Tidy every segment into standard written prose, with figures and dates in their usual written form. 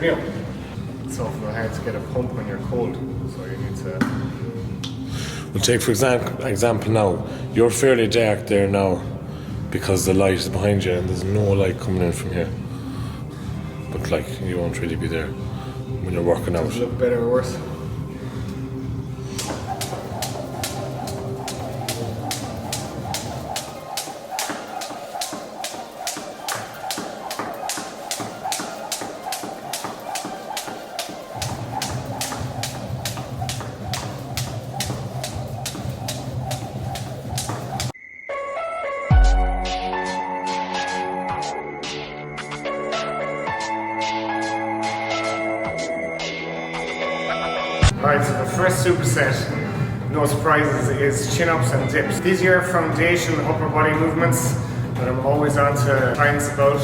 me up. It's awful hard to get a pump when you're cold, so you need to... We'll take for example now, you're fairly dark there now because the light is behind you and there's no light coming in from here. But like, you won't really be there when you're working out. Does it look better or worse? Alright, so the first superset, no surprises, is chin-ups and dips. These are foundation upper body movements that I'm always on to clients about,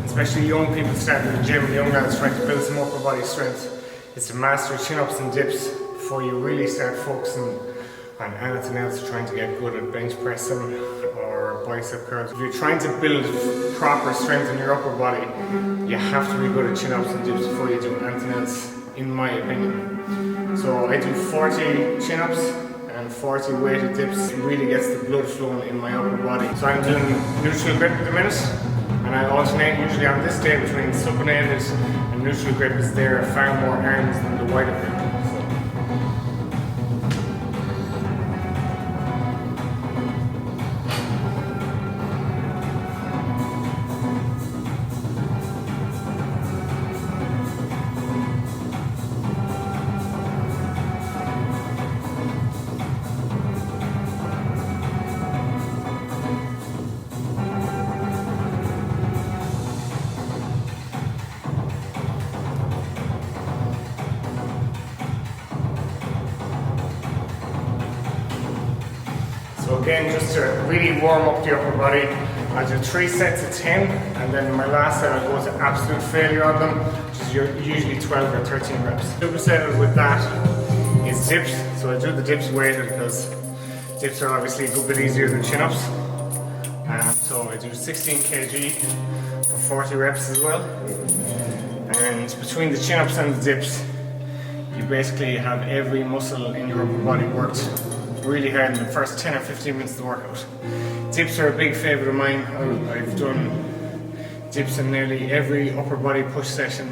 especially young people starting in the gym, young lads trying to build some upper body strength. It's to master chin-ups and dips before you really start focusing on anything else, trying to get good at bench pressing or bicep curls. If you're trying to build proper strength in your upper body, you have to be good at chin-ups and dips before you do anything else, in my opinion. So I do 40 chin-ups and 40 weighted dips. It really gets the blood flowing in my upper body. So I'm doing neutral grip at the minute, and I alternate usually on this day between supinated and neutral grip, as there are far more arms than the wider grip. So again, just to really warm up the upper body, I do 3 sets of 10, and then my last set I go to absolute failure on them, which is usually 12 or 13 reps. Superset with that is dips. So I do the dips weighted because dips are obviously a good bit easier than chin-ups. So I do 16 kg for 40 reps as well. And between the chin-ups and the dips, you basically have every muscle in your upper body worked really hard in the first 10 or 15 minutes of the workout. Dips are a big favourite of mine. I've done dips in nearly every upper body push session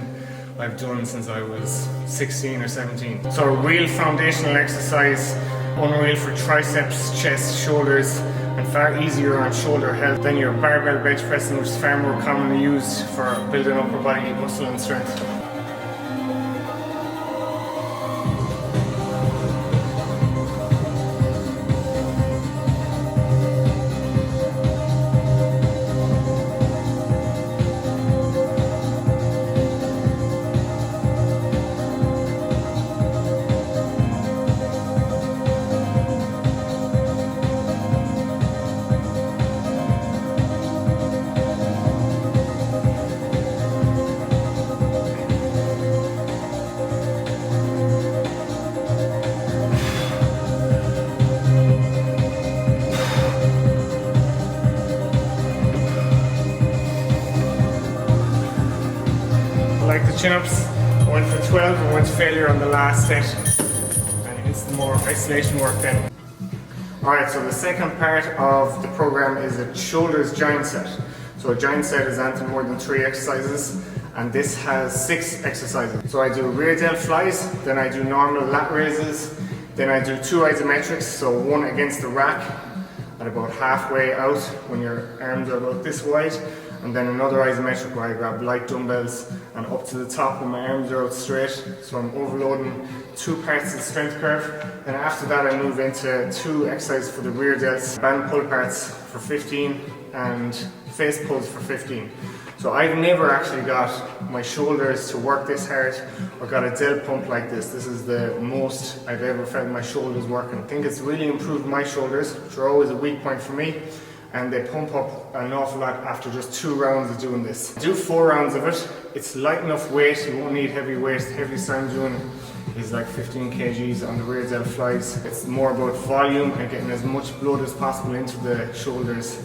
I've done since I was 16 or 17. So a real foundational exercise, unreal for triceps, chest, shoulders, and far easier on shoulder health than your barbell bench pressing, which is far more commonly used for building upper body muscle and strength. Like the chin-ups, I went for 12 and went to failure on the last set, and it's the more isolation work then. Alright, so the second part of the program is a shoulders giant set. So a giant set is anything more than 3 exercises, and this has 6 exercises. So I do rear delt flies, then I do normal lat raises, then I do 2 isometrics, so one against the rack at about halfway out when your arms are about this wide, and then another isometric where I grab light dumbbells and up to the top when my arms are out straight, so I'm overloading 2 parts of the strength curve. Then after that I move into 2 exercises for the rear delts, band pull parts for 15 and face pulls for 15. So I've never actually got my shoulders to work this hard or got a delt pump like this. This is the most I've ever felt my shoulders working. I think it's really improved my shoulders, which are always a weak point for me, and they pump up an awful lot after just 2 rounds of doing this. Do 4 rounds of it. It's light enough weight, you won't need heavy weight. The heaviest I'm doing is like 15 kgs on the rear delt flies. It's more about volume and getting as much blood as possible into the shoulders.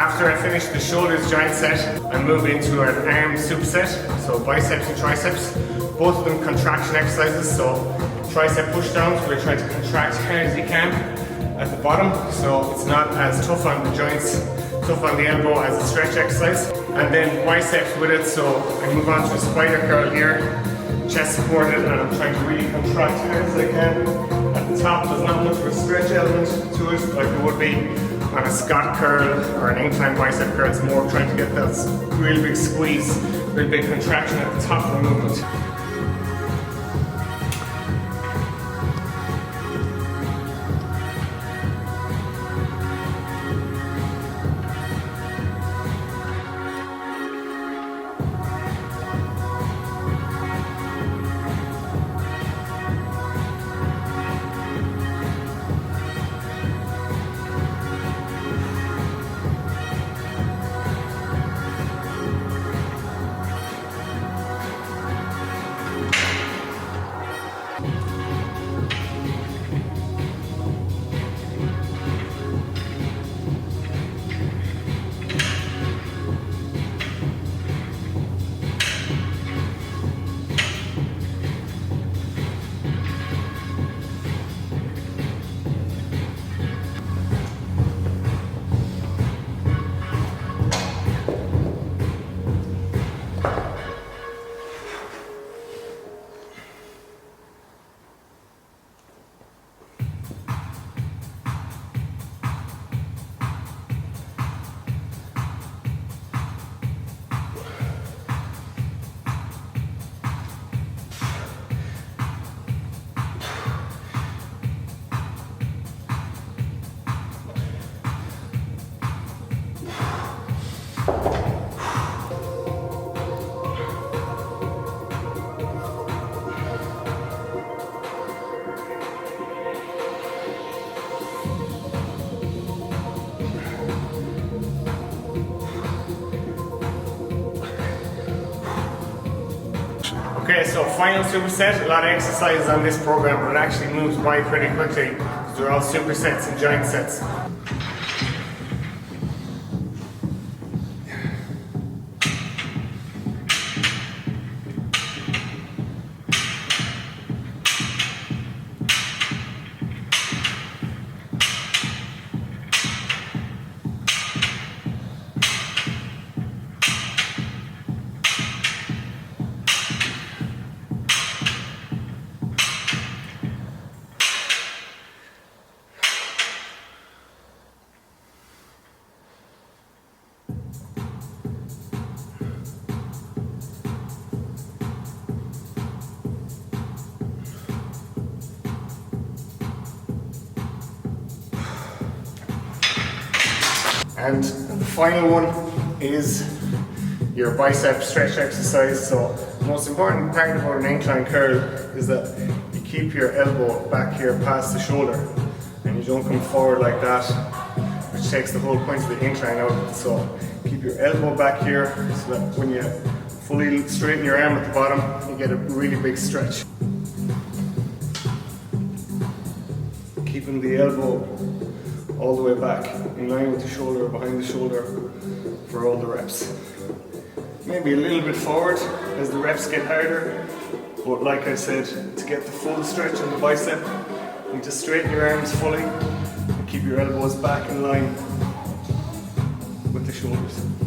after I finish the shoulders joint set, I move into an arm superset, so biceps and triceps. Both of them contraction exercises, so tricep push downs where you're trying to contract as hard as you can at the bottom, so it's not as tough on the joints, tough on the elbow as a stretch exercise. And then biceps with it, so I move on to a spider curl here, chest supported, and I'm trying to really contract as hard as I can. At the top, there's not much of a stretch element to it, like there would be on a Scott curl or an incline bicep curl. It's more trying to get that real big squeeze, real big contraction at the top of the movement. Okay, so final superset. A lot of exercises on this program, but it actually moves by pretty quickly because they're all supersets and joint sets. And the final one is your bicep stretch exercise. So the most important part about an incline curl is that you keep your elbow back here past the shoulder and you don't come forward like that, which takes the whole point of the incline out. So keep your elbow back here so that when you fully straighten your arm at the bottom, you get a really big stretch. Keeping the elbow all the way back, in line with the shoulder, behind the shoulder for all the reps. Maybe a little bit forward as the reps get harder, but like I said, to get the full stretch on the bicep, you need to straighten your arms fully and keep your elbows back in line with the shoulders.